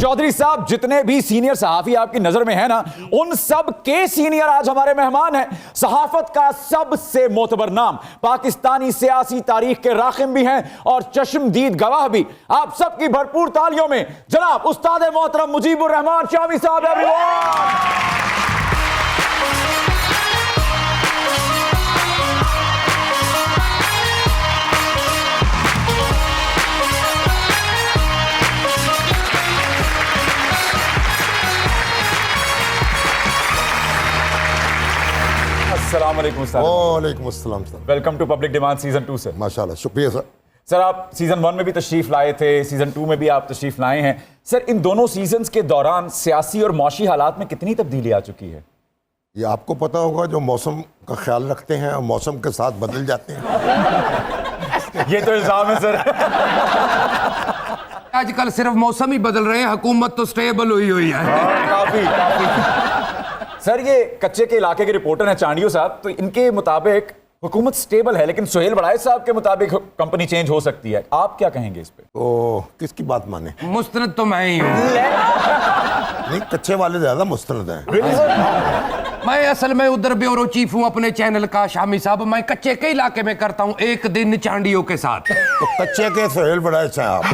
चौधरी साहब, जितने भी सीनियर सहाफी आपकी नजर में है ना, उन सब के सीनियर आज हमारे मेहमान हैं। सहाफत का सबसे मोतबर नाम, पाकिस्तानी सियासी तारीख के राखिम भी हैं और चश्मदीद गवाह भी। आप सबकी भरपूर तालियों में जनाब उस्ताद मोहतरम मुजीबुर रहमान शामी साहब। एवरीवन, अस्सलाम वालेकुम सर। वालेकुम अस्सलाम sir. Welcome to public demand season 2 sir. माशाल्लाह, शुक्रिया सर। सर, आप सीजन 1 में भी तशरीफ लाए थे, सीजन 2 में भी आप तशरीफ लाए हैं। सर, इन दोनों सीजन्स के दौरान सियासी और मौशी हालात में कितनी तब्दीली आ चुकी है? ये आपको पता होगा, जो मौसम का ख्याल रखते हैं और मौसम के साथ बदल जाते हैं। ये तो इल्जाम है सर। आजकल सिर्फ मौसम ही बदल रहे हैं, हुकूमत तो स्टेबल हुई है। काफी। सर, ये कच्चे के इलाके के रिपोर्टर हैं चांडियो साहब, तो इनके मुताबिक हुकूमत स्टेबल है, लेकिन सुहेल बड़ाइस साहब के मुताबिक कंपनी चेंज हो सकती है। आप क्या कहेंगे इस पे? तो किसकी बात माने? मुस्तनद तो मैं ही हूँ। नहीं, कच्चे वाले ज्यादा मुस्तनद हैं। मैं असल में उधर ब्यूरो चीफ हूँ अपने चैनल का शामी साहब। मैं कच्चे के इलाके में करता हूँ एक दिन चांडियों के साथ। तो कच्चे के सुहेल बड़ाइस हैं आप।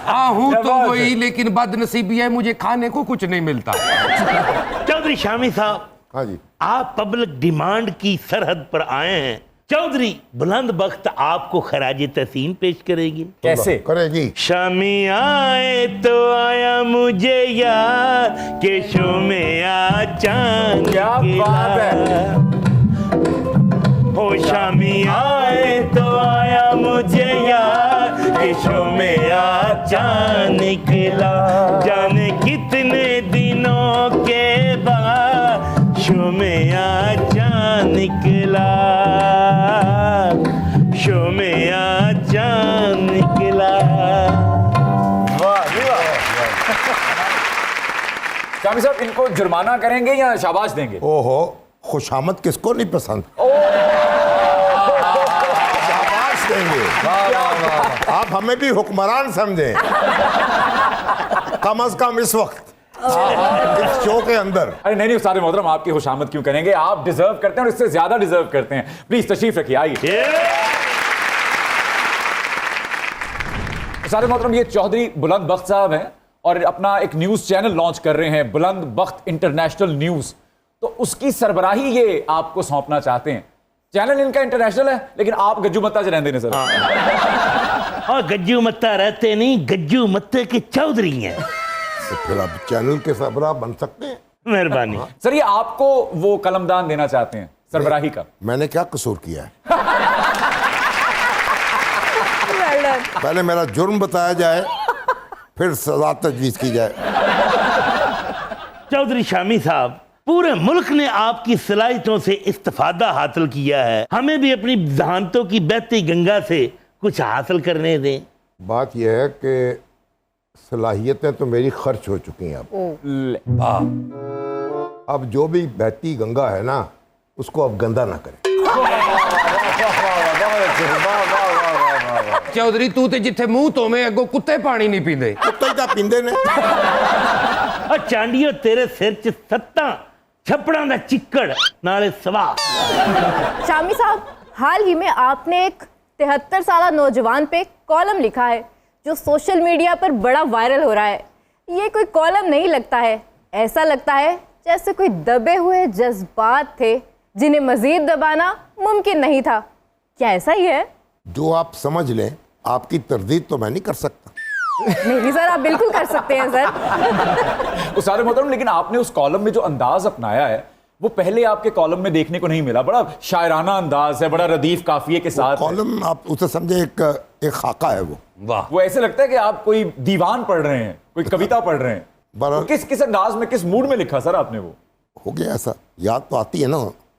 हाँ हूँ तो वही, लेकिन बदनसीबी है, मुझे खाने को कुछ नहीं मिलता। चौधरी शामी साहब, हाँ जी, आप पब्लिक डिमांड की सरहद पर आए हैं। चौधरी बुलंद बख्त आपको खराज तहसीन पेश करेगी। कैसे करेगी? शामी आए तो आया मुझे यार के शो में आ चांद। क्या बात है। हो शामी आए तो आया मुझे यार के शो में आ चांद निकला। जाने कितने दिनों के बाद शो में आ चांद निकला। शो में आ चांद निकला। वाह जी वाह। शामी साहब, इनको जुर्माना करेंगे या शाबाश देंगे? ओहो, खुशामद किसको नहीं पसंद? शाबाश देंगे। आप हमें भी हुक्मरान समझें, कम अज कम इस वक्त इस शो के अंदर। अरे नहीं उस्ताद मोहतरम, आपकी खुशामद क्यों करेंगे? आप डिजर्व करते हैं और इससे ज्यादा डिजर्व करते हैं। प्लीज तशरीफ रखिए, आइए। उस्ताद मोहतरम, ये चौधरी बुलंद बख्त साहब हैं और अपना एक न्यूज चैनल लॉन्च कर रहे हैं, बुलंद बख्त इंटरनेशनल न्यूज। तो उसकी सरबराही ये आपको सौंपना चाहते हैं। चैनल इनका इंटरनेशनल है, लेकिन आप गज्जू मत्ता से रहते हैं सर। और गज्जू मत्ता रहते नहीं, गज्जू मत्ते के चौधरी हैं। तो फिर आप चैनल के सरबराह बन सकते हैं। मेहरबानी। सर, ये आपको वो कलमदान देना चाहते हैं सरबराही का। मैंने क्या कसूर किया है? पहले मेरा जुर्म बताया जाए, फिर सजा तजवीज की जाए। चौधरी शामी साहब, पूरे मुल्क ने आपकी सलाहियतों से इस्तिफादा हासिल किया है। हमें भी अपनी जहानतों की बहती गंगा से कुछ हासिल करने दें। बात यह है कि सलाहियतें तो मेरी खर्च हो चुकी हैं। अब जो भी बहती गंगा है ना, उसको अब गंदा ना करें। चौधरी तू तो जिथे मुंह धोवे अगो कुत्ते पानी नहीं पींदे। कुत्ते क्या पींदे ने? और चांडियो, तेरे सिर च सत्ता छपड़ा दा चिक्कड़ नाले सवा। शामी साहब, हाल ही में आपने एक 73 साल नौजवान पे कॉलम लिखा है जो सोशल मीडिया पर बड़ा वायरल हो रहा है। ये कोई कॉलम नहीं लगता है, ऐसा लगता है जैसे कोई दबे हुए जज्बात थे जिन्हें मजीद दबाना मुमकिन नहीं था। क्या ऐसा ही है? जो आप समझ लें, आपकी तरदीद तो मैं नहीं कर सकता। नहीं सर, आप बिल्कुल कर सकते हैं सर। उस्ताद मोहतरम, लेकिन आपने उस कॉलम में जो अंदाज अपनाया है वो पहले आपके कॉलम में देखने को नहीं मिला। बड़ा शायराना अंदाज है, बड़ा रदीफ काफिये के साथ। कॉलम आप उसे समझे एक खाका है वो। वाह, वो ऐसे लगता है कि आप कोई दीवान पढ़ रहे हैं, कोई कविता पढ़ रहे हैं। तो किस अंदाज में, किस मूड में लिखा सर आपने? वो हो गया ऐसा, याद तो आती है ना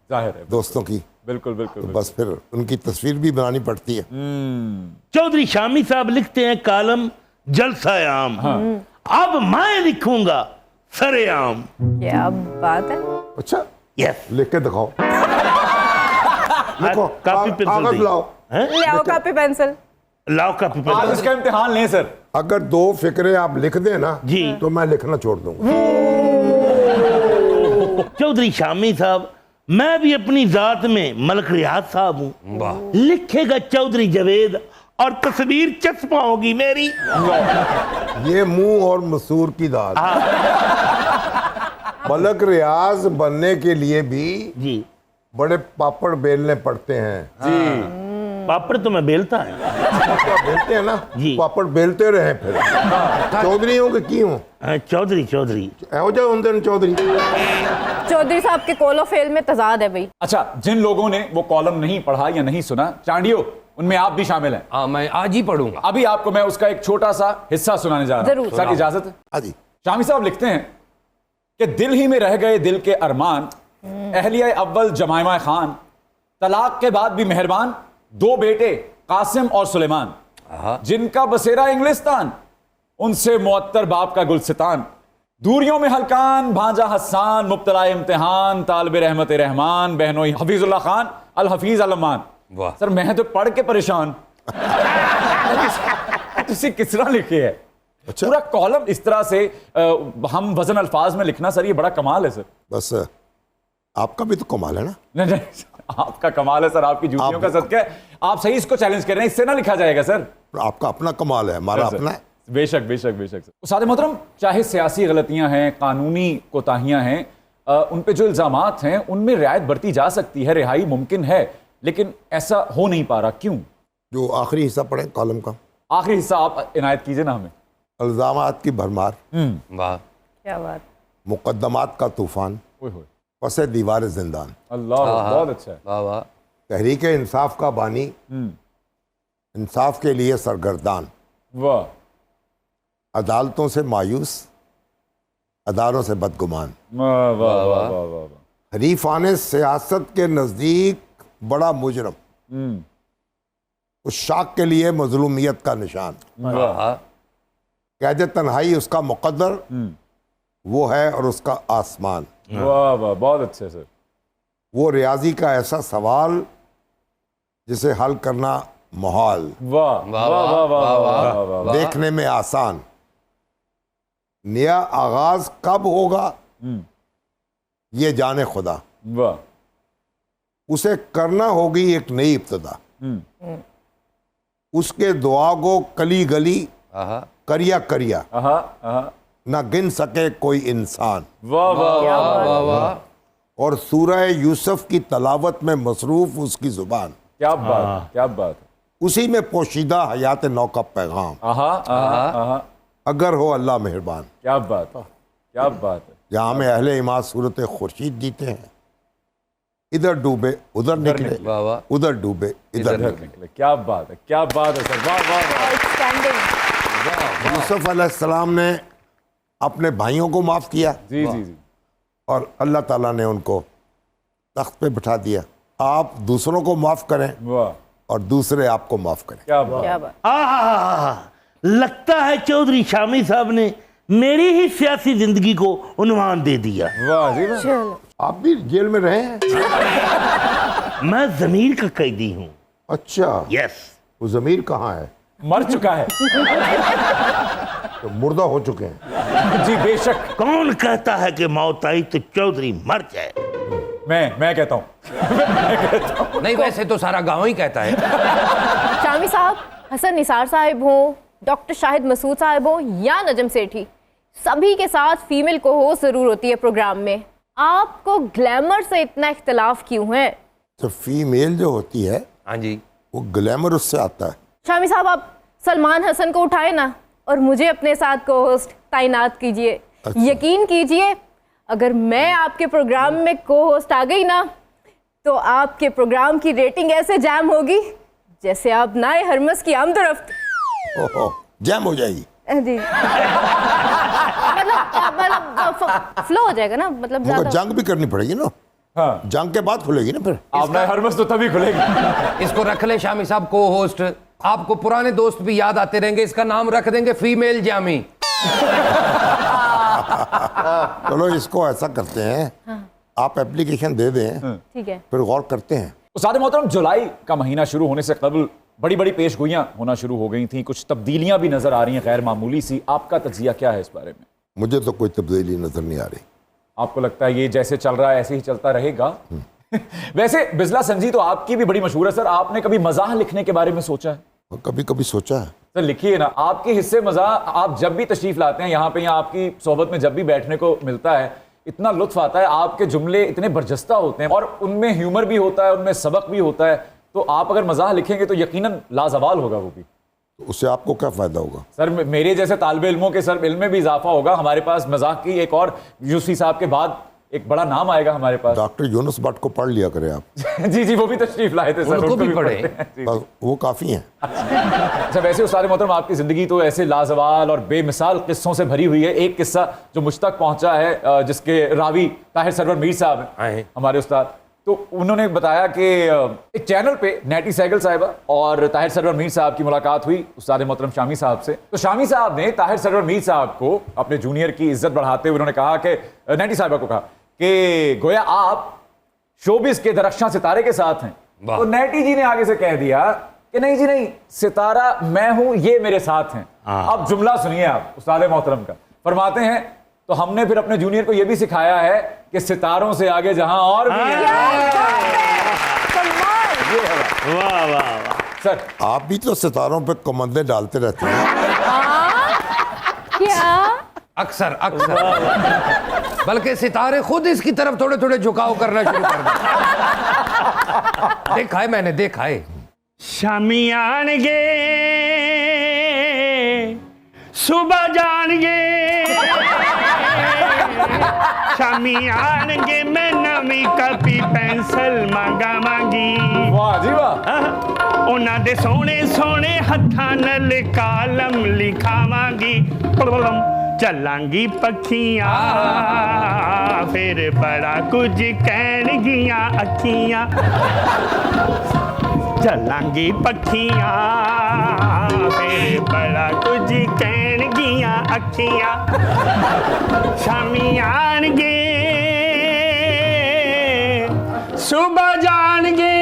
जाहिर है दोस्तों की। बिल्कुल बिल्कुल, तो बस फिर उनकी तस्वीर भी बनानी पड़ती है। चौधरी शामी साहब लिखते हैं कॉलम जलसा आम। अब मैं लिखूंगा सरेआम। क्या बात है। अच्छा, यस, लिख के दिखाओ। लिखो, कॉपी पेंसिल कागज दी। लाओ। ले आओ कॉपी पेंसिल। लाओ कॉपी आज पेन। इसका इम्तिहान लें सर। अगर 2 फिक्रे आप लिख दें ना जी। तो मैं लिखना छोड़ दूंगा। चौधरी शामी साहब, मैं भी अपनी जात में मलक रियाज साहब हूँ। वाह। लिखेगा चौधरी जवेद और तस्वीर चस्पा होगी मेरी। ये मुंह और मसूर की दाल। मलक रियाज बनने के लिए भी जी। बड़े पापड़ बेलने पड़ते हैं। जी पापड़ तो मैं बेलता है। पापड़ बेलते हैं ना, जी। पापड़ बेलते रहे फिर। चौधरी हूँ कि की हूँ? चौधरी चौधरी हो जाओ उन चौधरी। चौधरी साहब के कोलो फेल में तजाद है भाई। अच्छा, जिन लोगों ने वो कॉलम नहीं पढ़ा या नहीं सुना, चांडियो, उनमें आप भी शामिल हैं। हाँ, मैं आज ही पढ़ूंगा। अभी आपको मैं उसका एक छोटा सा हिस्सा सुनाने जा रहा हूं। जरूर। सर इजाजत है? हाँ जी। शामी साहब लिखते हैं कि दिल ही में रह गए दिल के अरमान, अहलिया अव्वल जमाइमा खान, तलाक के बाद भी मेहरबान, 2 बेटे कासिम और सुलेमान, जिनका बसेरा इंग्लिस्तान, उनसे मुअत्तर बाप का गुलसितान, दूरियों में हलकान भांजा हसान, मुब्तला इम्तिहान तालिब रहमत रहमान, बहनों हफीजुल्लाह खान अल हफीज अलमान। वाह। सर मैं तो पढ़ के परेशान। तुसी किस तरह लिखे है? अच्छा। पूरा कॉलम इस तरह से हम वजन अल्फाज में लिखना, सर ये बड़ा कमाल है सर। बस आपका भी तो कमाल है ना। नहीं नहीं, आपका कमाल है सर, आपकी जूतियों का सदका है। आप सही इसको चैलेंज कर रहे हैं, इससे ना लिखा जाएगा सर। आपका अपना कमाल है, हमारा सर, अपना है। बेशक बेशक बेशक सर। उस्ताद मोहतरम, चाहे सियासी गलतियां हैं, कानूनी कोताहियां हैं, उन पे जो इल्जामात हैं उनमें रियायत बरती जा सकती है, रिहाई मुमकिन है, लेकिन ऐसा हो नहीं पा रहा, क्यों? जो आखिरी हिस्सा पढ़े कॉलम का, आखिरी हिस्सा आप इनायत कीजिए ना हमें। इल्जामात की भरमार, वाह। क्या बात। मुकद्दमात का तूफान, ओए होए, पसे दीवार जिंदान, अल्लाह, बहुत अच्छा है। वाह वाह। तहरीक इंसाफ का बानी, इंसाफ के लिए सरगर्दान, वाह अदालतों से मायूस, अदालों से बदगुमान, वाह वाह वाह वाह वाह। हरीफाने सियासत के नज़दीक बड़ा मुजरम, उस शाख के लिए मजलूमियत का निशान, वाह। कैद तन्हाई उसका मुकद्दर, वो है और उसका आसमान, वाह वाह, बहुत अच्छे सर। वो रियाजी का ऐसा सवाल जिसे हल करना मुहाल, वाह वाह वाह वाह वाह वाह वाह। देखने में आसान, नया आगाज कब होगा ये जाने खुदा, वाह, उसे करना होगी एक नई इब्तदा, उसके दुआ गो कली गली करिया करिया, आहा आहा, ना गिन सके कोई इंसान, वाह वाह वाह, वाह वाह। और सूरह यूसुफ की तलावत में मसरूफ उसकी जुबान, क्या बात, क्या बात है। उसी में पोशीदा हयात नौ का पैगाम, आहा आहा आहा, अगर हो अल्लाह मेहरबान, क्या बात है, क्या बात है। जहाँ में अहले इमाद सूरत खुर्शीद जीते हैं, इधर डूबे उधर निकले, वाह वाह। उधर डूबे इधर इधर निकले। निकले, क्या बात है, क्या बात है सर, वाह वाह वाह। आउटस्टैंडिंग। यूसुफ अलैहिस्सलाम ने अपने भाइयों को माफ़ किया जी जी जी, और अल्लाह ताला ने उनको तख्त पे बिठा दिया। आप दूसरों को माफ़ करें वाह, और दूसरे आपको माफ़ करें। क्या बात। क्या बात। आहा, लगता है चौधरी शामी साहब ने मेरी ही सियासी जिंदगी को उन्वान दे दिया। वाह जी वाह। चलो। आप भी जेल में रहे हैं? मैं जमीर का कैदी हूँ। अच्छा, यस। वो ज़मीर कहाँ है? मर चुका है। तो मुर्दा हो चुके हैं। जी बेशक, कौन कहता है कि मौत आई तो चौधरी मर जाए? मैं कहता हूँ। नहीं, वैसे तो सारा गांव ही कहता है। शामी साहब, हसन निसार साहिब हो, डॉक्टर शाहिद मसूद साहिब हो या नजम सेठी, सभी के साथ फीमेल को होस्ट जरूर होती है प्रोग्राम में। आपको ग्लैमर से इतना इख्तिलाफ क्यों है? तो फीमेल जो होती है हाँ जी। वो ग्लैमर उससे आता है। शामी साहब, आप सलमान हसन को उठाए ना और मुझे अपने साथ को होस्ट तैनात कीजिए। अच्छा। यकीन कीजिए, अगर मैं आपके प्रोग्राम में को होस्ट आ गई ना तो आपके प्रोग्राम की रेटिंग ऐसे जैम होगी जैसे आप नाए हरमस की आमदरफ्त। ओहो, जैम हो जाएगी। जी। मतलब फ्लो हो जाएगा ना, मतलब मगर ज्यादा। जंग भी करनी पड़ेगी ना। हाँ, जंग के बाद खुलेगी ना फिर। आप ना हरमस तो तभी खुलेगी। इसको रख ले शामी साहब को होस्ट, आपको पुराने दोस्त भी याद आते रहेंगे। इसका नाम रख देंगे फीमेल जामी। चलो इसको ऐसा करते हैं, आप एप्लीकेशन दे दें, ठीक है। फिर गौर करते हैं। उस्ताद मोहतरम, जुलाई का महीना शुरू होने से कबल बड़ी बड़ी पेशगोइयां होना शुरू हो गई थी, कुछ तब्दीलियां भी नजर आ रही हैं गैर मामूली सी। आपका तज्जिया क्या है इस बारे में? मुझे तो कोई तब्दीली नजर नहीं आ रही। आपको लगता है ये जैसे चल रहा है ऐसे ही चलता रहेगा? वैसे बिजला संजी तो आपकी भी बड़ी मशहूर है सर, आपने कभी मजाह लिखने के बारे में सोचा है? और कभी कभी सोचा है। सर लिखिए ना, आपके हिस्से मजाह आप जब भी तशरीफ लाते हैं यहाँ पे या आपकी सोहबत में जब भी बैठने को मिलता है, इतना लुत्फ आता है, आपके जुमले इतने बरजस्ता होते हैं और उनमें ह्यूमर भी होता है, उनमें सबक भी होता है। तो आप अगर मजाह लिखेंगे तो यकीनन लाजवाल होगा वो भी। तो उससे आपको क्या फायदा होगा? सर मेरे जैसे तालिब इल्मों के सर इल्म में भी इजाफा होगा, हमारे पास मजाक की एक और यूसुफी साहब के बाद एक बड़ा नाम आएगा हमारे पास। डॉक्टर यूनुस भट्ट को पढ़ लिया करें आप। जी जी, वो भी तशरीफ लाए थे सर, उनको भी पढ़े। पढ़ते हैं। जी। बस वो काफ़ी हैं। अच्छा वैसे उस्ताद मोहतरम आपकी ज़िंदगी तो ऐसे लाजवाल और बेमिसाल किस्सों से भरी हुई है। एक किस्सा जो मुझ तक पहुंचा है, जिसके रावी ताहिर सरवर मीर साहब हैं हमारे उस्ताद, तो उन्होंने बताया कि एक चैनल पे नैटी सहगल साहिबा और ताहिर सरवर मीर साहब की मुलाकात हुई उस्ताद मोहतरम शामी साहब से। तो शामी साहब ने ताहिर सरवर मीर साहब को अपने जूनियर की इज्जत बढ़ाते हुए उन्होंने कहा कि नैटी साहिबा को कहा कि गोया आप शोबिस के दरख्शां सितारे के साथ हैं। तो नैटी जी ने आगे से कह दिया कि नहीं जी नहीं, सितारा मैं हूं, ये मेरे साथ हैं। अब जुमला सुनिए आप उस्ताद मोहतरम का, फरमाते हैं तो हमने फिर अपने जूनियर को यह भी सिखाया है कि सितारों से आगे जहां और भी है। वाह वाह वाह। सर आप भी तो सितारों पे कमंदे डालते रहते हैं। क्या? अक्सर अक्सर बल्कि सितारे खुद इसकी तरफ थोड़े थोड़े झुकाव करना शुरू कर दिया। देखा है मैंने, देखा है। शामियान गे सुबह जान गे, शामियान गे मैं नवी कापी पेंसिल मंगावांगी। वाह जी वाह। ਉਹਨਾਂ ਦੇ ਸੋਹਣੇ ਸੋਹਣੇ ਹੱਥਾਂ ਨਾਲ ਕਾਲਮ ਲਿਖਾਵਾਂਗੀ। ਚੱਲਾਂਗੀ ਪੱਖੀਆਂ ਫਿਰ ਬੜਾ ਕੁਝ ਕਹਿਣਗੀਆਂ ਅੱਖੀਆਂ। ਚੱਲਾਂਗੀ ਪੱਖੀਆਂ ਫਿਰ ਬੜਾ ਕੁਝ ਕਹਿਣਗੀਆਂ ਅੱਖੀਆਂ। ਸ਼ਾਮੀ ਆਣਗੇ ਸੁਬਹ ਜਾਣਗੇ,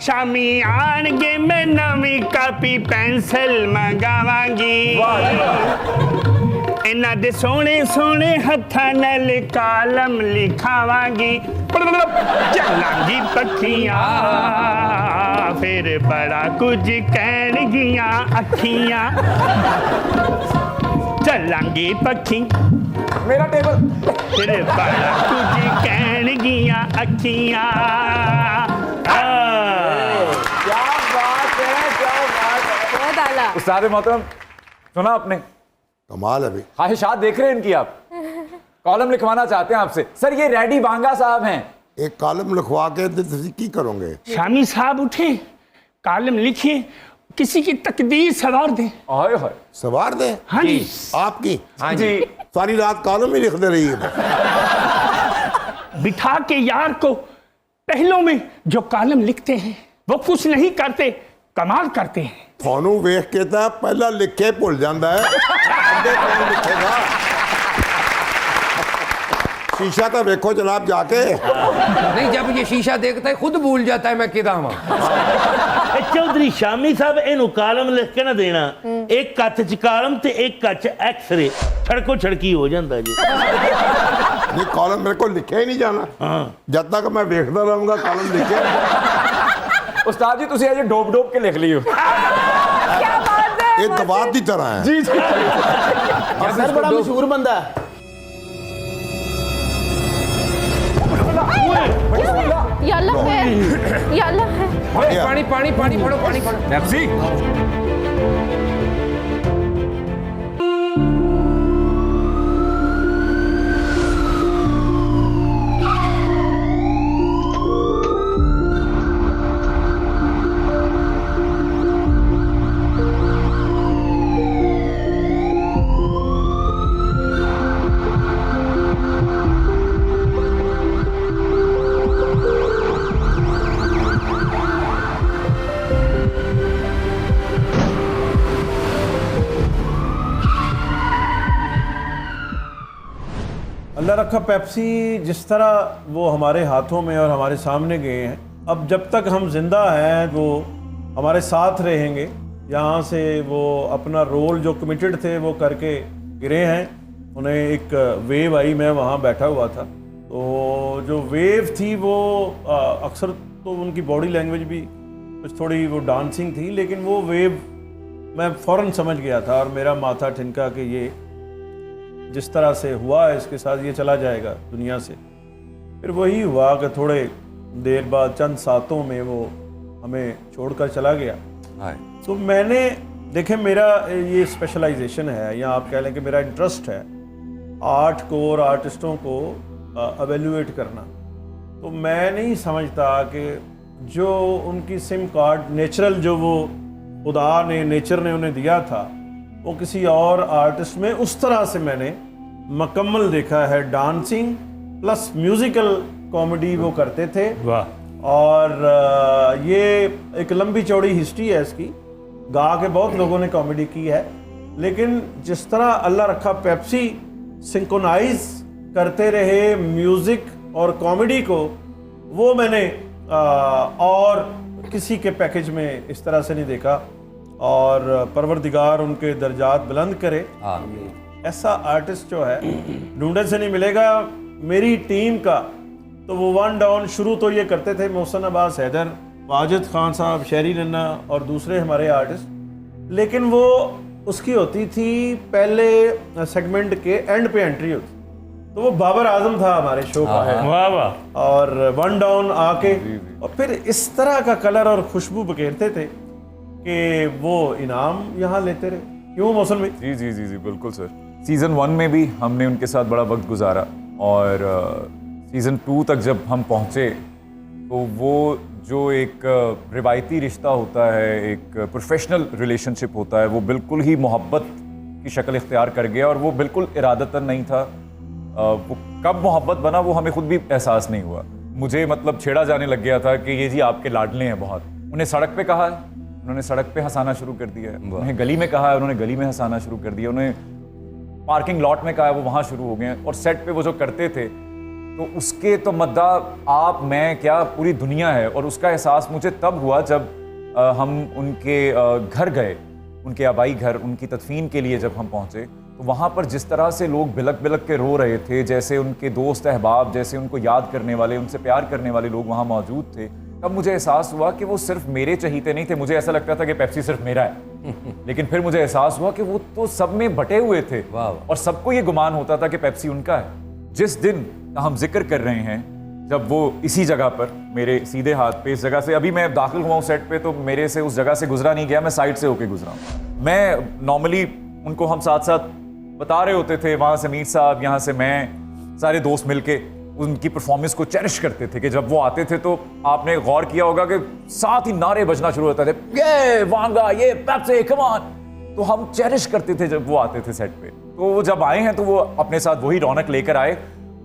शामी आनगे मैं नवी कापी पेंसिल मंगावांगी। इन्हां दे सोहणे सोहणे हत्थां नाल कालम लिखावांगी। चलांगी पक्खियां फिर बड़ा कुछ कहणगियां अखियां। चलांगी पक्खी मेरा टेबल फिर बड़ा कुछ कहणगियां अखियां। क्या बात है, क्या बात है। बहुत आला। उस्ताद मोहतरम सुना आपने, कमाल है भाई। ख्वाहिशात देख रहे हैं इनकी, आप कॉलम लिखवाना चाहते हैं आपसे। सर ये रेडी बांगा साहब हैं। एक कॉलम लिखवा के तो तुसी की करोगे? शामी साहब उठे, कॉलम लिखिए, किसी की तकदीर सवार दे। हाय हाय। सवार दे? हाँ जी। आपकी? हाँ जी सारी रात कॉलम ही लिखते रही है। बिठा के यार को पहलों में जो कॉलम लिखते हैं वो कुछ नहीं करते, कमाल करते हैं। थानू वेख के तो पहला लिखे भुल जाता है, अगे कौन लिखेगा? शीशा तो देखो जनाब जाके। नहीं, जब ये शीशा देखता है खुद भूल जाता है मैं किदा वहां। चौधरी शामी साहब इनू कालम लिख के ना देना, एक कच च कालम ते एक कच एक्सरे, छड़को छड़की हो जाता जी। नहीं कॉलम मेरे को लिखे ही नहीं जाना। जब तक मैं देखता रहूंगा कॉलम लिखे। उस्ताद जी तुसी अजे डोब डोब के लिख लियो। क्या बात है। ये दबाव की तरह है। जी जी। सर बड़ा मशहूर बंदा है। या अल्लाह है, या अल्लाह है। पानी पानी पानी पड़ो, पानी पड़ो। पेप्सी। अल्लाह रखा पेप्सी जिस तरह वो हमारे हाथों में और हमारे सामने गए हैं, अब जब तक हम जिंदा हैं वो हमारे साथ रहेंगे। यहाँ से वो अपना रोल जो कमिटेड थे वो करके गिरे हैं। उन्हें एक वेव आई, मैं वहाँ बैठा हुआ था, तो जो वेव थी वो अक्सर तो उनकी बॉडी लैंग्वेज भी कुछ थोड़ी वो डांसिंग थी, लेकिन वो वेव मैं फ़ौरन समझ गया था और मेरा माथा ठिनका कि ये जिस तरह से हुआ है इसके साथ ये चला जाएगा दुनिया से। फिर वही हुआ कि थोड़े देर बाद चंद सातों में वो हमें छोड़कर चला गया। तो मैंने देखे, मेरा ये स्पेशलाइजेशन है या आप कह लें कि मेरा इंटरेस्ट है आर्ट को और आर्टिस्टों को एवेल्युएट करना। तो मैं नहीं समझता कि जो उनकी सिम कार्ड नेचुरल जो वो खुदा ने नेचर ने उन्हें दिया था वो किसी और आर्टिस्ट में उस तरह से मैंने मुकम्मल देखा है। डांसिंग प्लस म्यूजिकल कॉमेडी वो करते थे। वाह। और ये एक लंबी चौड़ी हिस्ट्री है इसकी, गा के बहुत लोगों ने कॉमेडी की है, लेकिन जिस तरह अल्लाह रखा पेप्सी सिंक्रोनाइज करते रहे म्यूजिक और कॉमेडी को, वो मैंने और किसी के पैकेज में इस तरह से नहीं देखा। और परवरदिगार उनके दर्जात बुलंद करे। ऐसा आर्टिस्ट जो है ढूंढे से नहीं मिलेगा। मेरी टीम का तो वो वन डाउन शुरू तो ये करते थे मोहसिन अब्बास हैदर, वाजिद खान साहब, शहरी नन्ना और दूसरे हमारे आर्टिस्ट, लेकिन वो उसकी होती थी पहले सेगमेंट के एंड पे एंट्री होती, तो वो बाबर आजम था हमारे शो का है। वाह वाह। और वन डाउन आके और फिर इस तरह का कलर और खुशबू बखेरते थे कि वो इनाम यहाँ लेते रहे। क्यों मौसम में? जी जी जी जी बिल्कुल सर। सीज़न 1 में भी हमने उनके साथ बड़ा वक्त गुजारा और सीज़न 2 तक जब हम पहुँचे तो वो जो एक रिवायती रिश्ता होता है, एक प्रोफेशनल रिलेशनशिप होता है, वो बिल्कुल ही मोहब्बत की शक्ल इख्तियार कर गया और वो बिल्कुल इरादतन नहीं था। वो कब मोहब्बत बना वो हमें खुद भी एहसास नहीं हुआ। मुझे मतलब छेड़ा जाने लग गया था कि ये जी आपके लाडले हैं बहुत। उन्हें सड़क पे कहा है, उन्होंने सड़क पे हंसाना शुरू कर दिया है। उन्हें गली में कहा है, उन्होंने गली में हंसाना शुरू कर दिया। उन्हें पार्किंग लॉट में कहा है, वो वहाँ शुरू हो गए हैं। और सेट पे वो जो करते थे तो उसके तो मद्दा आप मैं क्या पूरी दुनिया है। और उसका एहसास मुझे तब हुआ जब हम उनके घर गए, उनके आबाई घर, उनकी तदफीन के लिए जब हम पहुँचे तो वहाँ पर जिस तरह से लोग बिलक बिलक के रो रहे थे, जैसे उनके दोस्त अहबाब, जैसे उनको याद करने वाले, उनसे प्यार करने वाले लोग वहाँ मौजूद थे, तब मुझे एहसास हुआ कि वो सिर्फ मेरे चहीते नहीं थे। मुझे ऐसा लगता था कि पेप्सी सिर्फ मेरा है लेकिन फिर मुझे एहसास हुआ कि वो तो सब में बटे हुए थे और सबको ये गुमान होता था कि पेप्सी उनका है। जिस दिन का हम जिक्र कर रहे हैं, जब वो इसी जगह पर मेरे सीधे हाथ पे, इस जगह से अभी मैं दाखिल हुआ हूँ सेट पे, तो मेरे से उस जगह से गुजरा नहीं गया, मैं साइड से होके गुजरा। मैं नॉर्मली उनको हम साथ साथ बता रहे होते थे, वहाँ से मीर साहब, यहाँ से मैं, सारे दोस्त मिलके उनकी परफॉर्मेंस को चेरिश करते थे कि जब वो आते थे तो आपने गौर किया होगा कि साथ ही नारे बजना शुरू होते थे, ये वांगा, ये पेप्सी, कम ऑन। तो हम चेरिश करते थे जब वो आते थे सेट पे। तो वो जब आए हैं तो वो अपने साथ वही रौनक लेकर आए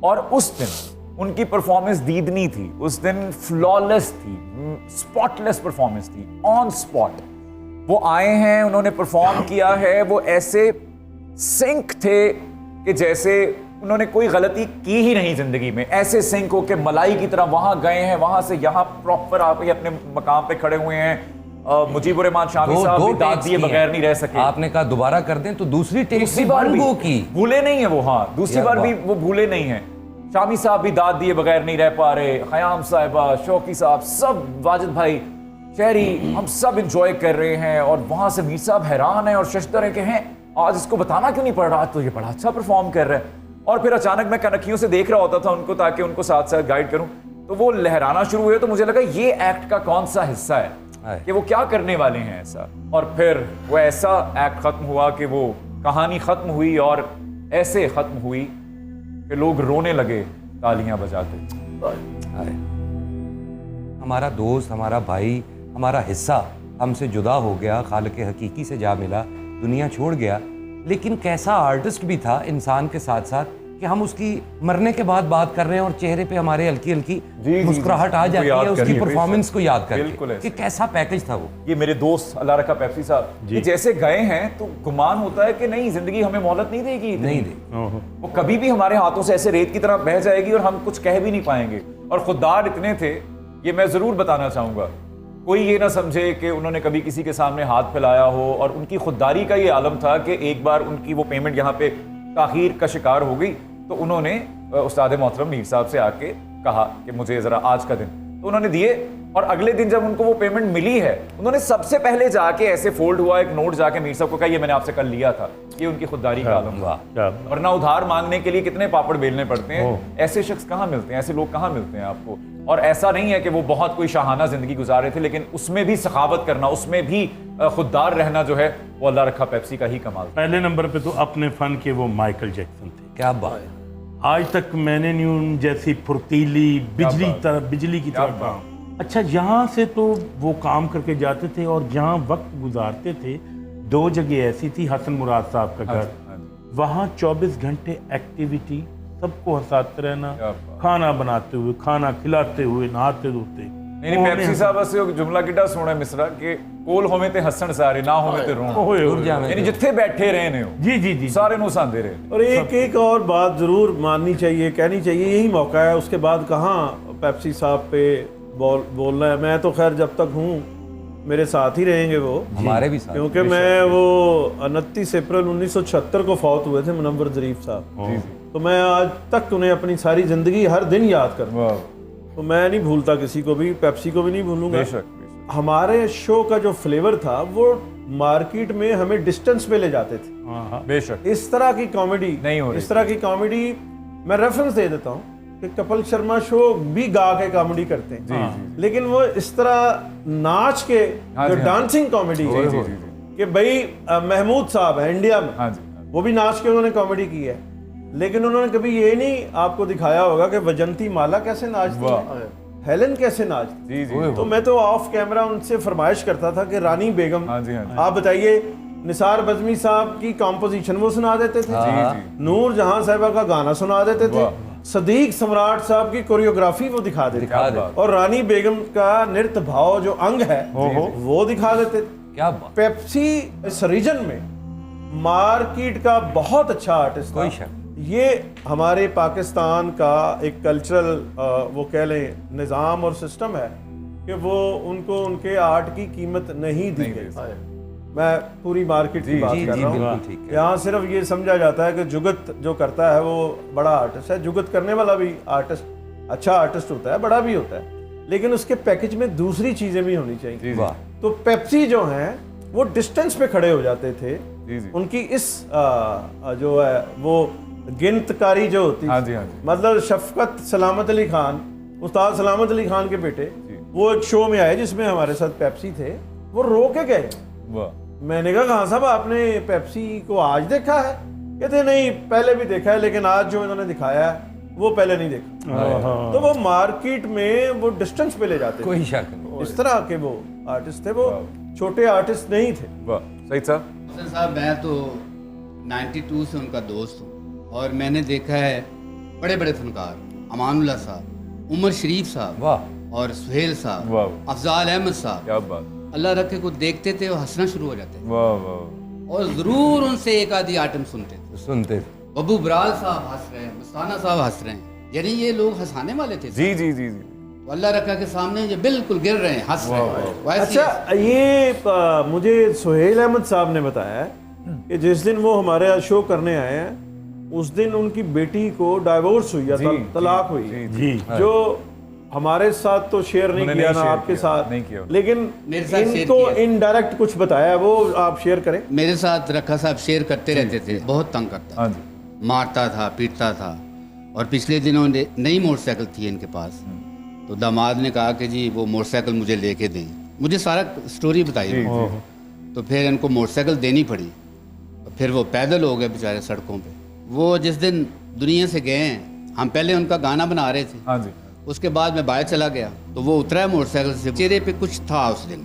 और उस दिन उनकी परफॉर्मेंस दीदनी थी। उस दिन फ्लॉलेस थी, स्पॉटलेस परफॉर्मेंस थी, ऑन स्पॉट। वो आए हैं, उन्होंने परफॉर्म किया है, वो ऐसे सिंक थे कि जैसे उन्होंने कोई गलती की ही नहीं जिंदगी में। ऐसे सिंक हो के मलाई की तरह वहां गए हैं, वहां से यहाँ प्रॉपर आके अपने मकाम पे खड़े हुए हैं। मुजीबुर रहमान शामी साहब भी दाद दिए बगैर नहीं रह सके। आपने कहा दोबारा कर दें तो दूसरी बार भी की भूले नहीं है वो। हाँ, दूसरी बार भी वो भूले नहीं है। शामी साहब भी दाद दिए बगैर नहीं रह पा रहे, खयाम साहिबा, शौकी साहब, सब, वाजिद भाई, शहरी, हम सब इंजॉय कर रहे हैं। और वहां से मीर साहब हैरान है और शशदर है कि हैं आज इसको बताना क्यों नहीं पड़ रहा, तो ये बड़ा अच्छा परफॉर्म कर रहा है। और फिर अचानक मैं कनखियों से देख रहा होता था उनको ताकि उनको साथ साथ गाइड करूं, तो वो लहराना शुरू हुए। तो मुझे लगा ये एक्ट का कौन सा हिस्सा है कि वो क्या करने वाले हैं ऐसा। और फिर वो ऐसा एक्ट खत्म हुआ कि वो कहानी खत्म हुई और ऐसे खत्म हुई कि लोग रोने लगे तालियां बजाते। हमारा दोस्त, हमारा भाई, हमारा हिस्सा हमसे जुदा हो गया, खालिक हकीकी से जा मिला, दुनिया छोड़ गया। लेकिन कैसा आर्टिस्ट भी था इंसान के साथ साथ कि हम उसकी मरने के बाद बात कर रहे हैं और चेहरे पे हमारे हल्की हल्की मुस्कुराहट आ जाती है उसकी परफॉर्मेंस को याद करके कि कैसा पैकेज था वो। ये मेरे दोस्त अल्लाह रखा पेप्सी साहब, ये जैसे गए हैं तो गुमान होता है कि नहीं जिंदगी हमें मोहलत नहीं देगी, नहीं देगी, वो कभी भी हमारे हाथों से ऐसे रेत की तरह बह जाएगी और हम कुछ कह भी नहीं पाएंगे। और खुददार इतने थे, ये मैं ज़रूर बताना चाहूँगा, कोई ये ना समझे कि उन्होंने कभी किसी के सामने हाथ फैलाया हो, और उनकी खुददारी का ये आलम था कि एक बार उनकी वो पेमेंट यहाँ पे ताख़ीर का शिकार हो गई, तो उन्होंने उस्ताद मोहतरम मीर साहब से आके कहा कि मुझे ज़रा आज का दिन, तो उन्होंने दिए, और अगले दिन जब उनको वो पेमेंट मिली है, उन्होंने सबसे पहले जाके ऐसे फोल्ड हुआ एक नोट जाके मीर साहब को कहा, ये मैंने आपसे कल लिया था। ये उनकी खुददारी का आलम था। वरना उधार मांगने के लिए कितने पापड़ बेलने पड़ते हैं, ऐसे शख्स कहाँ मिलते हैं, ऐसे लोग कहाँ मिलते हैं आपको। और ऐसा नहीं है कि वो बहुत कोई शाहाना जिंदगी गुजार रहे थे, लेकिन उसमें भी सखावत करना, उसमें भी खुददार रहना जो है, वो अल्लाह रखा पेप्सी का ही कमाल था। पहले नंबर पे तो अपने फन के वो माइकल जैक्सन थे। क्या बात है। आज तक मैंने नहीं उन जैसी फुर्तीली बिजली की तरह काम। अच्छा, यहाँ से तो वो काम करके जाते थे, और जहाँ वक्त गुजारते थे, 2 जगह ऐसी थी, हसन मुराद साहब का घर, वहाँ 24 घंटे एक्टिविटी, सबको हंसाते रहना, खाना बनाते हुए, खाना खिलाते हुए, नहाते धोते। नहीं, पेप्सी साहब से जुमला किड्डा सोना मिसरा के कोल होवे ते हसन सारे, ना होवे ते रोण, यानी जिथे बैठे रहे ने हो, जी जी जी, सारे नु हंसाते रहे। और एक और बात जरूर माननी चाहिए, कहनी चाहिए, यही मौका है, उसके बाद कहाँ पेप्सी साहब पे बोलना है। मैं तो खैर जब तक हूँ मेरे साथ ही रहेंगे वो, हमारे भी साथ, क्योंकि मैं वो 29 अप्रैल 1976 को फौत हुए थे मुनव्वर ज़रीफ साहब, तो मैं आज तक उन्हें अपनी सारी ज़िंदगी हर दिन याद करता, तो मैं नहीं भूलता किसी को भी, पेप्सी को भी नहीं भूलूंगा। हमारे शो का जो फ्लेवर था वो मार्केट में हमें डिस्टेंस पे ले जाते थे। बेशक इस तरह की कॉमेडी नहीं हो रही, इस तरह की कॉमेडी, मैं रेफरेंस दे देता हूँ कि कपिल शर्मा शो भी गा के कॉमेडी करते हैं, लेकिन वो इस तरह नाच के जो डांसिंग कॉमेडी है कि भाई महमूद साहब है इंडिया में, वो भी नाच के उन्होंने कॉमेडी की है, लेकिन उन्होंने कभी ये नहीं आपको दिखाया होगा कि वजंती माला कैसे नाचती है, हेलन कैसे नाचती। तो मैं तो ऑफ कैमरा उनसे फरमाइश करता था कि रानी बेगम, आप बताइए, निसार बज़मी साहब की कॉम्पोजिशन वो सुना देते थे, नूर जहां साहिबा का गाना सुना देते थे, सदीक सम्राट साहब की कोरियोग्राफी वो दिखा देते थे, और रानी बेगम का नृत्य भाव जो अंग है वो दिखा देते थे। क्या बात। पेप्सी इस रीजन में मार्केट का बहुत अच्छा आर्टिस्ट कोई था। शक। ये हमारे पाकिस्तान का एक कल्चरल वो कह लें निज़ाम और सिस्टम है कि वो उनको उनके आर्ट की कीमत नहीं दी गई। मैं पूरी मार्केट की बात कर रहा हूँ, यहाँ सिर्फ ये समझा जाता है कि जुगत जो करता है वो बड़ा आर्टिस्ट है, जुगत करने वाला भी आर्टिस्ट अच्छा आर्टिस्ट होता है, बड़ा भी होता है, लेकिन उसके पैकेज में दूसरी चीज़ें भी होनी चाहिए। तो पेप्सी जो हैं वो डिस्टेंस पे खड़े हो जाते थे, उनकी इस जो है वो गिनतकारी जो होती है, मतलब शफकत सलामत अली खान, उस्ताद सलामत अली खान के बेटे, वो एक शो में आए जिसमें हमारे साथ पेप्सी थे, वो रो के गए। मैंने कहा कहाँ साहब आपने पेप्सी को आज देखा है? कहते नहीं पहले भी देखा है, लेकिन आज जो इन्होंने दिखाया है वो पहले नहीं देखा। तो वो मार्केट में वो डिस्टेंस पे ले जाते, कोई शक नहीं। इस तरह के वो आर्टिस्ट थे, वो छोटे आर्टिस्ट नहीं थे। सही साहब, मैं तो 92 से उनका दोस्त हूँ, और मैंने देखा है बड़े बड़े फनकार, अमानुल्लाह साहब, उमर शरीफ साहब, और सुहेल साहब, अफजाल अहमद साहब, क्या बात, अल्लाह रखे को देखते थे और हंसना शुरू हो जाते थे, और जरूर उनसे एक आधी आइटम सुनते थे। बब्बू बराल साहब हंस रहे हैं, मस्ताना साहब हंस रहे हैं, यानी ये लोग हंसाने वाले थे। जी जी जी जी। तो अल्लाह रखा के सामने ये बिल्कुल गिर रहे हैं, हंस रहे हैं। अच्छा, ये मुझे सुहेल अहमद साहब ने बताया कि जिस दिन वो हमारे यहाँ शो करने आए हैं, उस दिन उनकी बेटी को डाइवोर्स हुई या तलाक हुई, जो हमारे साथ तो शेयर नहीं किया ना आपके साथ नहीं किया, लेकिन इनको इनडायरेक्ट कुछ बताया, वो आप शेयर करें। मेरे साथ रखा साहब शेयर करते रहते थे, बहुत तंग करता, मारता था, पीटता था, और पिछले दिनों नई मोटरसाइकिल थी इनके पास, तो दामाद ने कहा कि जी वो मोटरसाइकिल मुझे लेके दें, मुझे सारा स्टोरी बताई, तो फिर इनको मोटरसाइकिल देनी पड़ी, फिर वो पैदल हो गए बेचारे सड़कों पे। वो जिस दिन दुनिया से गए हैं, हम पहले उनका गाना बना रहे थे, उसके बाद मैं बाहर चला गया, तो वो उतरा है मोटरसाइकिल से, चेहरे पे कुछ था उस दिन,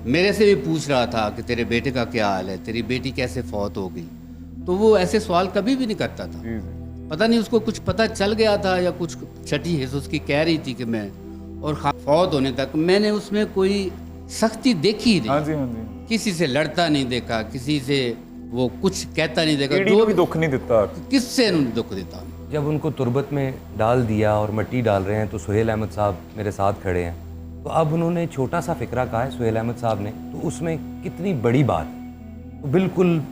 मेरे से भी पूछ रहा था कि तेरे बेटे का क्या हाल है, तेरी बेटी कैसे फौत हो गई, तो वो ऐसे सवाल कभी भी नहीं करता था। पता नहीं उसको कुछ पता चल गया था या कुछ छठी हिस्स उसकी कह रही थी कि मैं, और फौत होने तक मैंने उसमें कोई सख्ती देखी ही नहीं, किसी से लड़ता नहीं देखा, किसी से वो कुछ कहता नहीं देखा, जो भी दुख नहीं देता, किससे दुख देता, जब उनको तुरबत में डाल दिया और मिट्टी डाल रहे हैं तो सुहेल अहमद साहब मेरे साथ खड़े हैं, तो अब उन्होंने छोटा सा फ़िक्रा कहा है सुहेल अहमद साहब ने, तो उसमें कितनी बड़ी बात, तो बिल्कुल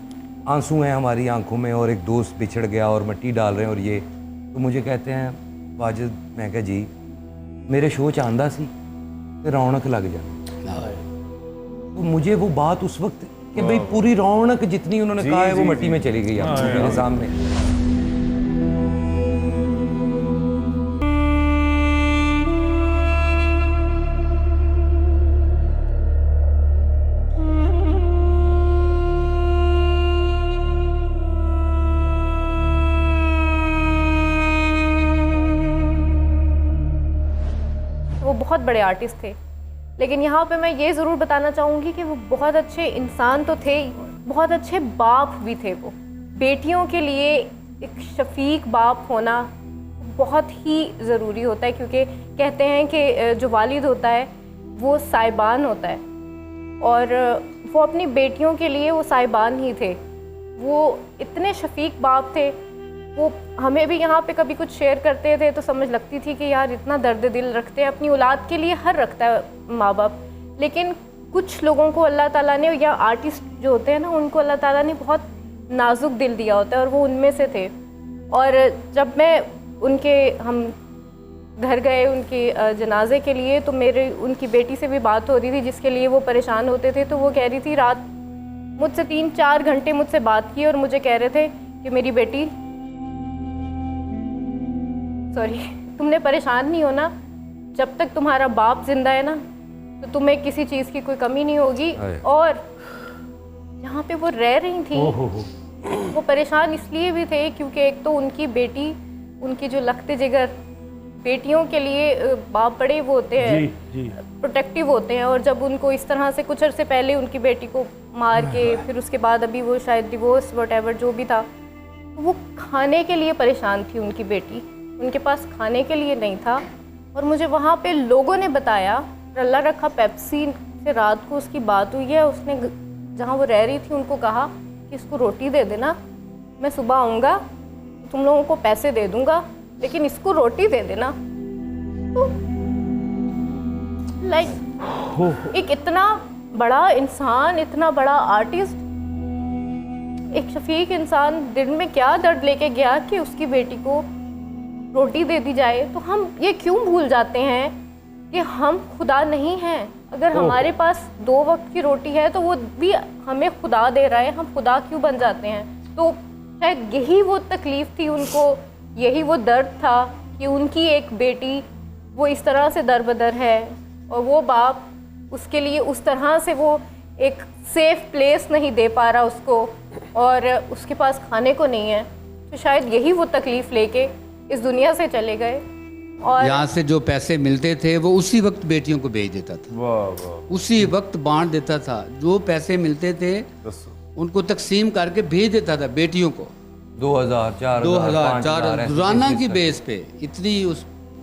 आंसू हैं हमारी आंखों में और एक दोस्त बिछड़ गया और मिट्टी डाल रहे हैं और ये, तो मुझे कहते हैं वाजिद, मैं कहा जी मेरे शो च आंदा सी ते रौनक लग जा, तो मुझे वो बात उस वक्त कि भाई पूरी रौनक जितनी उन्होंने कहा है वो मिट्टी में चली गई आप मेरे सामने। वो बहुत बड़े आर्टिस्ट थे, लेकिन यहाँ पे मैं ये ज़रूर बताना चाहूँगी कि वो बहुत अच्छे इंसान तो थे ही, बहुत अच्छे बाप भी थे। वो बेटियों के लिए एक शफीक बाप होना बहुत ही ज़रूरी होता है, क्योंकि कहते हैं कि जो वालिद होता है वो साहिबान होता है, और वो अपनी बेटियों के लिए वो साहिबान ही थे। वो इतने शफीक बाप थे। वो हमें भी यहाँ पे कभी कुछ शेयर करते थे तो समझ लगती थी कि यार इतना दर्द दिल रखते हैं, अपनी औलाद के लिए हर रखता है माँ बाप। लेकिन कुछ लोगों को अल्लाह ताला ने, या आर्टिस्ट जो होते हैं ना, उनको अल्लाह ताला ने बहुत नाजुक दिल दिया होता है, और वो उनमें से थे। और जब मैं हम घर गए उनके जनाजे के लिए, तो मेरे उनकी बेटी से भी बात हो रही थी जिसके लिए वो परेशान होते थे। तो वो कह रही थी, रात मुझसे 3-4 घंटे मुझसे बात की और मुझे कह रहे थे कि मेरी बेटी, सॉरी, तुमने परेशान नहीं होना, जब तक तुम्हारा बाप जिंदा है ना तो तुम्हें किसी चीज़ की कोई कमी नहीं होगी। और जहाँ पे वो रह रही थी वो परेशान इसलिए भी थे क्योंकि एक तो उनकी बेटी, उनकी जो लखते जिगर, बेटियों के लिए बाप बड़े वो होते हैं, प्रोटेक्टिव होते हैं, और जब उनको इस तरह से कुछ अर्से पहले उनकी बेटी को मार के फिर उसके बाद अभी वो शायद डिवोर्स वटेवर जो भी था, तो वो खाने के लिए परेशान थी उनकी बेटी, उनके पास खाने के लिए नहीं था। और मुझे वहाँ पे लोगों ने बताया, अल्लाह रखा पेप्सी से रात को उसकी बात हुई है, उसने जहाँ वो रह रही थी उनको कहा कि इसको रोटी दे देना, मैं सुबह आऊँगा तुम लोगों को पैसे दे दूँगा, लेकिन इसको रोटी दे देना। तो लाइक एक इतना बड़ा इंसान, इतना बड़ा आर्टिस्ट, एक शफीक इंसान दिन में क्या दर्द लेके गया कि उसकी बेटी को रोटी दे दी जाए। तो हम ये क्यों भूल जाते हैं कि हम खुदा नहीं हैं। अगर हमारे पास 2 वक्त की रोटी है तो वो भी हमें खुदा दे रहा है, हम खुदा क्यों बन जाते हैं। तो शायद यही वो तकलीफ़ थी उनको, यही वो दर्द था कि उनकी एक बेटी वो इस तरह से दरबदर है, और वो बाप उसके लिए उस तरह से वो एक सेफ प्लेस नहीं दे पा रहा उसको, और उसके पास खाने को नहीं है। तो शायद यही वो तकलीफ़ लेके इस दुनिया से चले गए। और यहाँ से जो पैसे मिलते थे वो उसी वक्त बेटियों को भेज देता था, उसी वक्त बांट देता था। जो पैसे मिलते थे उनको तकसीम करके भेज देता था बेटियों को, 2000, 4000 रोजाना की बेस पे। इतनी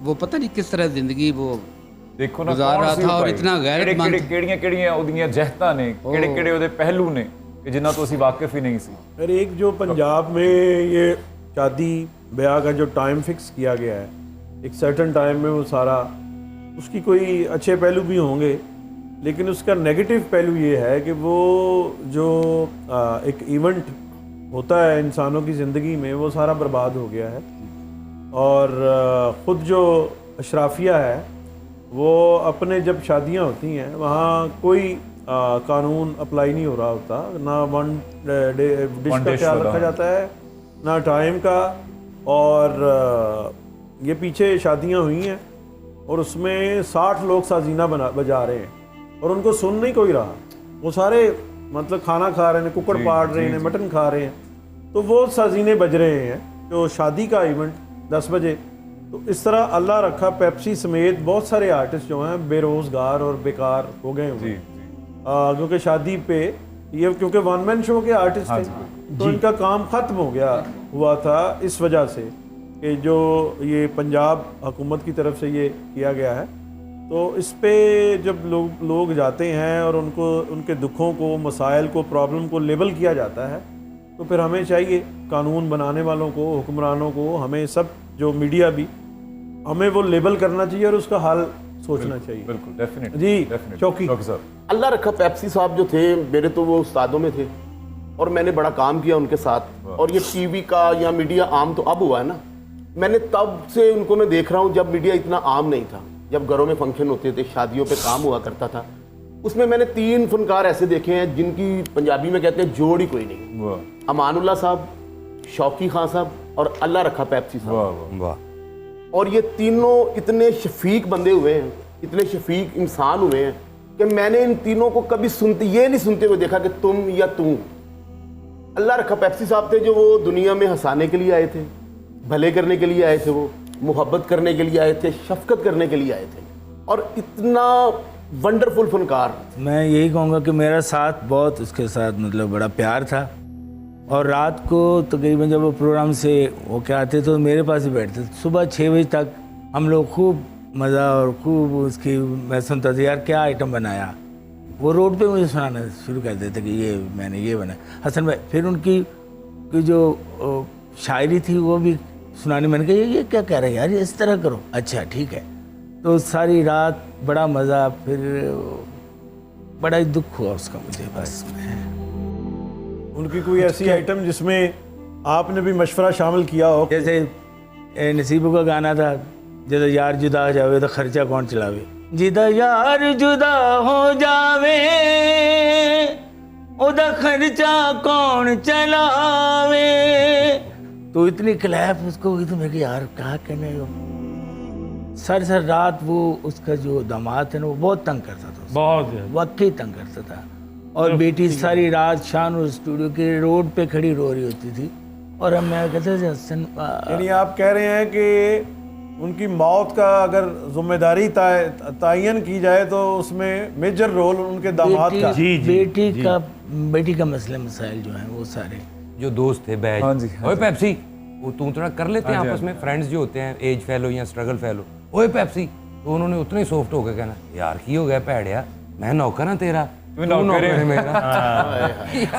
वो पता नहीं किस तरह जिंदगी वो देखो ना गुजार रहा था, और इतना गैरतमंद। ਕਿਹੜੀਆਂ ਉਹਦੀਆਂ ਜਹਿਤਾਂ ਨੇ, ਕਿਹੜੇ ਉਹਦੇ ਪਹਿਲੂ ਨੇ ਕਿ ਜਿਨ੍ਹਾਂ ਤੋਂ ਅਸੀਂ ਵਾਕਿਫ ਹੀ नहीं सी। और एक जो पंजाब में ये शादी ब्याह का जो टाइम फिक्स किया गया है, एक सर्टन टाइम में वो सारा, उसकी कोई अच्छे पहलू भी होंगे, लेकिन उसका नेगेटिव पहलू ये है कि वो जो एक इवेंट होता है इंसानों की ज़िंदगी में, वो सारा बर्बाद हो गया है। और ख़ुद जो अशराफिया है वो अपने जब शादियां होती हैं वहाँ कोई कानून अप्लाई नहीं हो रहा होता, ना वन डिश का ख्याल रखा जाता है, ना टाइम का। और ये पीछे शादियां हुई हैं और उसमें 60 लोग साजीना बजा रहे हैं और उनको सुन नहीं कोई रहा। वो सारे मतलब खाना खा रहे हैं, कुकर पाड़ रहे हैं, मटन खा रहे हैं, तो वो साजीने बज रहे हैं। जो शादी का इवेंट 10 बजे, तो इस तरह अल्लाह रखा पेप्सी समेत बहुत सारे आर्टिस्ट जो हैं बेरोज़गार और बेकार हो गए हुए, क्योंकि शादी पे ये, क्योंकि वन मैन शो के आर्टिस्ट थे, तो इनका काम ख़त्म हो गया हुआ था इस वजह से कि जो ये पंजाब हुकूमत की तरफ से ये किया गया है। तो इस पे जब लोग जाते हैं और उनको उनके दुखों को, मसाइल को, प्रॉब्लम को लेबल किया जाता है, तो फिर हमें चाहिए कानून बनाने वालों को, हुक्मरानों को, हमें सब जो मीडिया भी, हमें वो लेबल करना चाहिए और उसका हल सोचना चाहिए। बिल्कुल, डेफिनेटली जी चौकी सर। अल्लाह रखा पेप्सी साहब जो थे मेरे, तो वो उस्तादों में थे और मैंने बड़ा काम किया उनके साथ। और ये टीवी का या मीडिया आम तो अब हुआ है ना, मैंने तब से उनको मैं देख रहा हूँ जब मीडिया इतना आम नहीं था, जब घरों में फंक्शन होते थे, शादियों पे काम हुआ करता था, उसमें मैंने 3 फनकार ऐसे देखे हैं जिनकी पंजाबी में कहते हैं जोड़ ही कोई नहीं। अमानुल्लाह साहब, शौकी खान साहब और अल्लाह रखा पेप्सी साहब। वाह। और ये तीनों इतने शफीक बंदे हुए हैं, इतने शफीक इंसान हुए हैं कि मैंने इन तीनों को कभी ये नहीं सुनते हुए देखा कि तुम या तू। अल्लाह रखा पेप्सी साहब थे जो वो दुनिया में हंसाने के लिए आए थे, भले करने के लिए आए थे, वो मोहब्बत करने के लिए आए थे, शफकत करने के लिए आए थे, और इतना वंडरफुल फनकार। मैं यही कहूँगा कि मेरा साथ बहुत उसके साथ मतलब बड़ा प्यार था। और रात को तकरीबन जब वो प्रोग्राम से वो क्या आते तो मेरे पास ही बैठते थे। सुबह 6 बजे तक हम लोग खूब मज़ा और खूब उसकी मैं सुनता था, यार क्या आइटम बनाया। वो रोड पे मुझे सुनाना शुरू कर देते कि ये मैंने ये बनाया हसन भाई। फिर उनकी जो शायरी थी वो भी सुनानी, मैंने कहा ये क्या कह रहे हैं यार, ये इस तरह करो, अच्छा ठीक है। तो सारी रात बड़ा मज़ा, फिर बड़ा ही दुख हुआ उसका मुझे। बस उनकी कोई ऐसी आइटम जिसमें आपने भी मशवरा शामिल किया हो? जैसे नसीबों का गाना था, जैसे यार जुदा हो जावे तो खर्चा कौन चलावे, जिदा यार जुदा हो जावे ओदा खर्चा कौन चलावे। तो इतनी क्लैप उसको हुई तो मैं कि यार क्या कहने। सर रात वो उसका जो दामाद है ना वो बहुत तंग करता था, बहुत वाकई तंग करता था। और बेटी सारी रात शान स्टूडियो के रोड पे खड़ी रो रही होती थी और हम मैं कहते थे हसन। यानी आप कह रहे हैं कि उनकी मौत का अगर जिम्मेदारी तयन की जाए तो उसमें मेजर रोल उनके दामाद का। बेटी का मसले मसाइल जो हैं वो सारे जो दोस्त थे बैच, हाँ जी, ओए पेप्सी, वो तू थोड़ा कर लेते हैं आपस में, फ्रेंड्स जो होते हैं एज फेलो या स्ट्रगल फेलो, ओए पेप्सी, तो उन्होंने उतने ही सॉफ्ट होकर कहना यार की हो गया भैड़िया, मैं नौकर ना तेरा, तू नौकर है मेरा।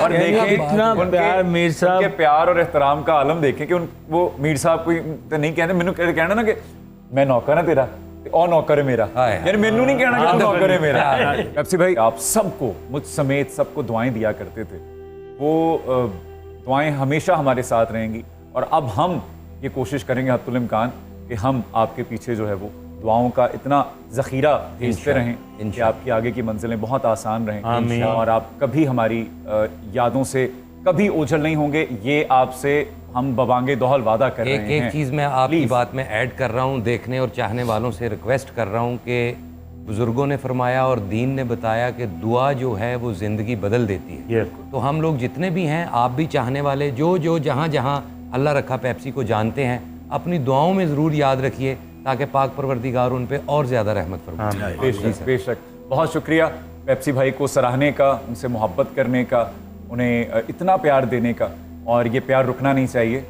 और देखिए इतना प्यार मीर साहब के प्यार और एहतराम का आलम देखें कि वो मीर साहब कोई तो नहीं कहते, मैनू कहना ना कि मैं नौकर है तेरा और नौकर है मेरा, यानी मैनू नहीं कहना कि तू नौकर है मेरा। पेप्सी भाई आप सबको, मुझ समेत सबको दुआएं दिया करते थे, वो दुआएं हमेशा हमारे साथ रहेंगी। और अब हम ये कोशिश करेंगे हत्तुल इम्कान कि हम आपके पीछे जो है वो दुआओं का इतना ज़ख़ीरा भेजते रहें कि आपकी आगे की मंजिलें बहुत आसान रहें और आप कभी हमारी यादों से कभी ओझल नहीं होंगे। ये आपसे हम बवांगे दोहल वादा कर रहे हैं। एक चीज़ मैं आपकी बात में ऐड कर रहा हूँ, देखने और चाहने वालों से रिक्वेस्ट कर रहा हूँ कि बुज़ुर्गों ने फरमाया और दीन ने बताया कि दुआ जो है वो ज़िंदगी बदल देती है। तो हम लोग जितने भी हैं, आप भी चाहने वाले जो जहाँ जहाँ अल्लाह रखा पेप्सी को जानते हैं, अपनी दुआओं में ज़रूर याद रखिए ताकि पाक परवरदिगार उन पे और ज़्यादा रहमत फरमाए। बेशक बेशक, बहुत शुक्रिया पेप्सी भाई को सराहने का, उनसे मोहब्बत करने का, उन्हें इतना प्यार देने का, और ये प्यार रुकना नहीं चाहिए।